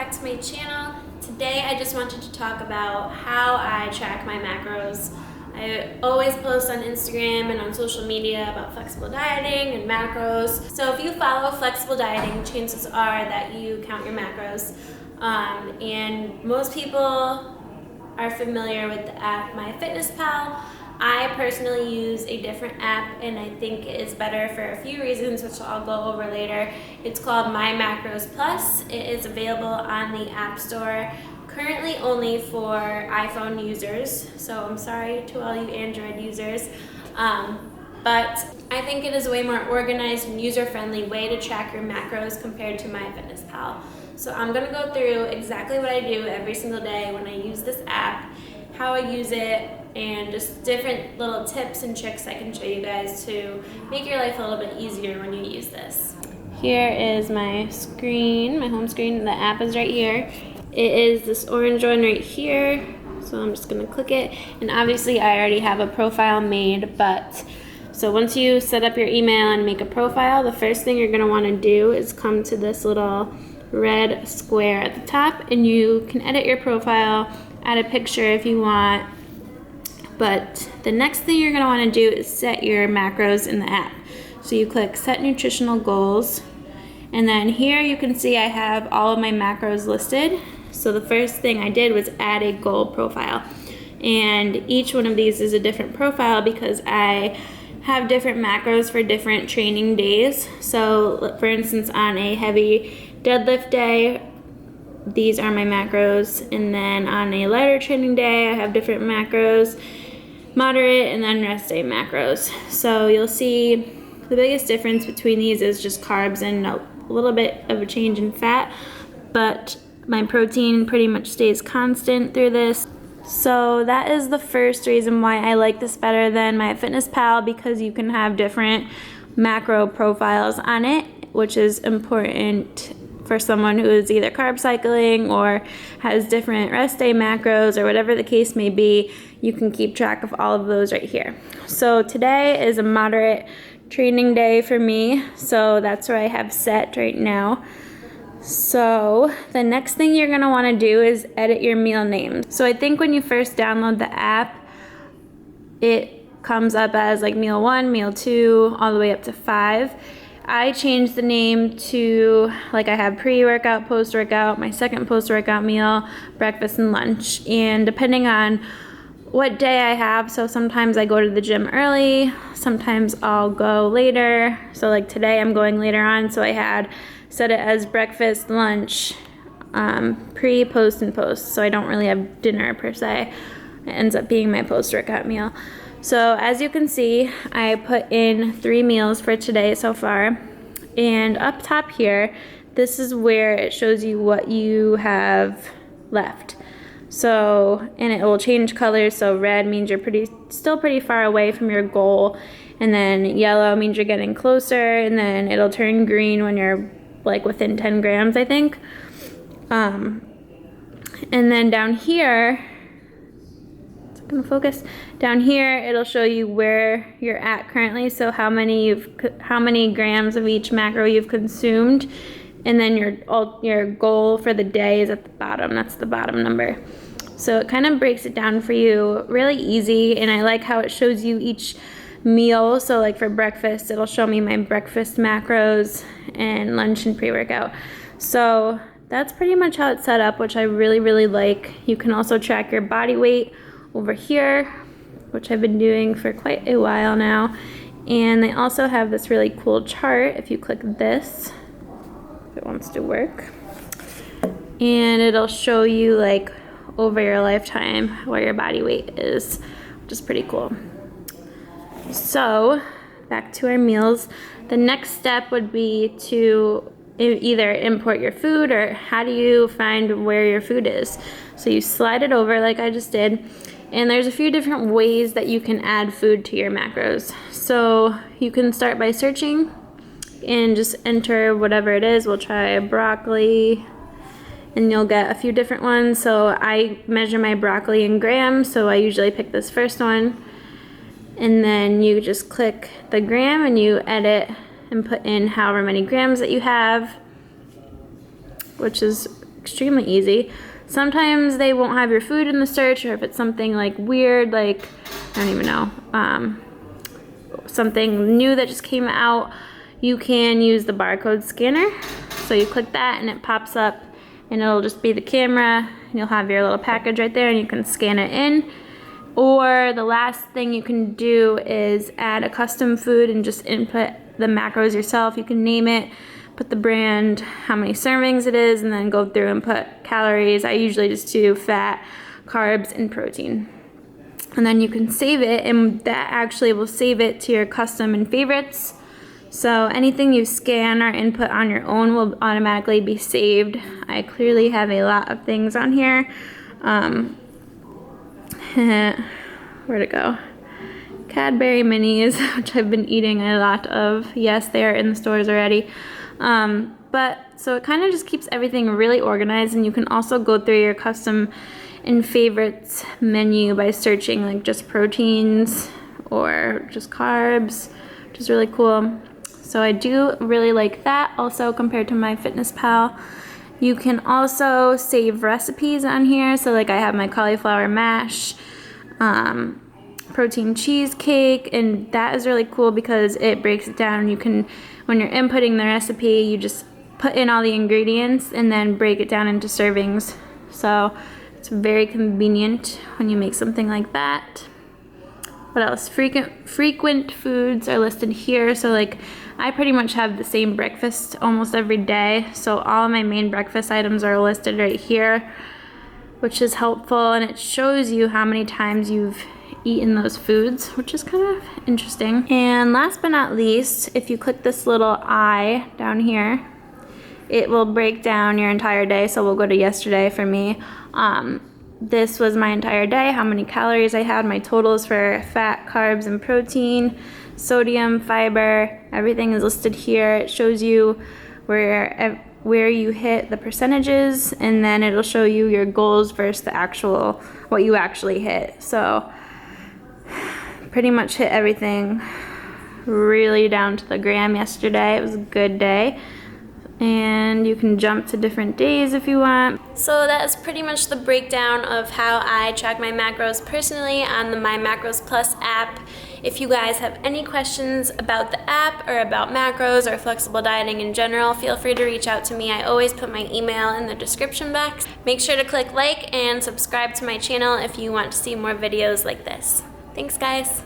back to my channel. Today I just wanted to talk about how I track my macros. I always post on Instagram and on social media about flexible dieting and macros. So if you follow flexible dieting, chances are that you count your macros. And most people are familiar with the app MyFitnessPal. I personally use a different app, and I think it is better for a few reasons, which I'll go over later. It's called MyMacros Plus. It is available on the App Store, currently only for iPhone users, so I'm sorry to all you Android users. But I think it is a way more organized and user-friendly way to track your macros compared to MyFitnessPal. So I'm gonna go through exactly what I do every single day when I use this app, how I use it, and just different little tips and tricks I can show you guys to make your life a little bit easier when you use this. Here is my screen, my home screen. The app is right here. It is this orange one right here. So I'm just gonna click it. And obviously I already have a profile made, but so once you set up your email and make a profile, the first thing you're gonna wanna do is come to this little red square at the top, and you can edit your profile, add a picture if you want. But the next thing you're gonna wanna do is set your macros in the app. So you click Set Nutritional Goals, and then here you can see I have all of my macros listed. So the first thing I did was add a goal profile. And each one of these is a different profile because I have different macros for different training days. So for instance, on a heavy deadlift day, these are my macros, and then on a lighter training day, I have different macros, moderate, and then rest day macros. So you'll see the biggest difference between these is just carbs and a little bit of a change in fat, but my protein pretty much stays constant through this. So that is the first reason why I like this better than MyFitnessPal, because you can have different macro profiles on it, which is important for someone who is either carb cycling or has different rest day macros or whatever the case may be. You can keep track of all of those right here. So today is a moderate training day for me, so that's where I have set right now. So the next thing you're gonna wanna do is edit your meal names. So I think when you first download the app, it comes up as like meal 1, meal 2, all the way up to 5. I changed the name to, like, I have pre-workout, post-workout, my second post-workout meal, breakfast and lunch. And depending on what day I have, so sometimes I go to the gym early, sometimes I'll go later. So like today I'm going later on, so I had set it as breakfast, lunch, pre, post, and post. So I don't really have dinner per se. It ends up being my post-workout meal. So as you can see, I put in 3 meals for today so far. And up top here, this is where it shows you what you have left. So, and it will change colors. So red means you're still pretty far away from your goal. And then yellow means you're getting closer. And then it'll turn green when you're like within 10 grams, I think. And then down here, gonna focus down here, it'll show you where you're at currently, so how many grams of each macro you've consumed, and then your goal for the day is at the bottom. That's the bottom number. So it kind of breaks it down for you really easy, and I like how it shows you each meal. So like for breakfast, it'll show me my breakfast macros, and lunch and pre-workout. So that's pretty much how it's set up, which I really like. You can also track your body weight over here, which I've been doing for quite a while now. And they also have this really cool chart if you click this, if it wants to work. And it'll show you like over your lifetime where your body weight is, which is pretty cool. So back to our meals. The next step would be to either import your food, or how do you find where your food is? So you slide it over like I just did. And there's a few different ways that you can add food to your macros. So you can start by searching and just enter whatever it is. We'll try broccoli, and you'll get a few different ones. So I measure my broccoli in grams, so I usually pick this first one. And then you just click the gram and you edit and put in however many grams that you have, which is extremely easy. Sometimes they won't have your food in the search, or if it's something like weird, like, I don't even know, something new that just came out, you can use the barcode scanner. So you click that and it pops up, and it'll just be the camera, and you'll have your little package right there and you can scan it in. Or the last thing you can do is add a custom food and just input the macros yourself. You can name it, put the brand, how many servings it is, and then go through and put calories. I usually just do fat, carbs, and protein. And then you can save it, and that actually will save it to your custom and favorites. So anything you scan or input on your own will automatically be saved. I clearly have a lot of things on here. Where'd it go? Cadbury minis, which I've been eating a lot of. Yes, they are in the stores already. But so it kind of just keeps everything really organized, and you can also go through your custom and favorites menu by searching like just proteins or just carbs, which is really cool. So I do really like that also compared to MyFitnessPal. You can also save recipes on here. So like I have my cauliflower mash, protein cheesecake, and that is really cool because it breaks it down. You can, when you're inputting the recipe, you just put in all the ingredients and then break it down into servings. So it's very convenient when you make something like that. What else? Frequent foods are listed here. So like I pretty much have the same breakfast almost every day. So all of my main breakfast items are listed right here, which is helpful, and it shows you how many times you've eaten those foods, which is kind of interesting. And last but not least, if you click this little eye down here, it will break down your entire day. So we'll go to yesterday for me. This was my entire day, how many calories I had, my totals for fat, carbs, and protein, sodium, fiber, everything is listed here. It shows you where you hit the percentages, and then it'll show you your goals versus the actual, what you actually hit. So pretty much hit everything really down to the gram yesterday. It was a good day. And you can jump to different days if you want. So that is pretty much the breakdown of how I track my macros personally on the MyMacros Plus app. If you guys have any questions about the app or about macros or flexible dieting in general, feel free to reach out to me. I always put my email in the description box. Make sure to click like and subscribe to my channel if you want to see more videos like this. Thanks, guys.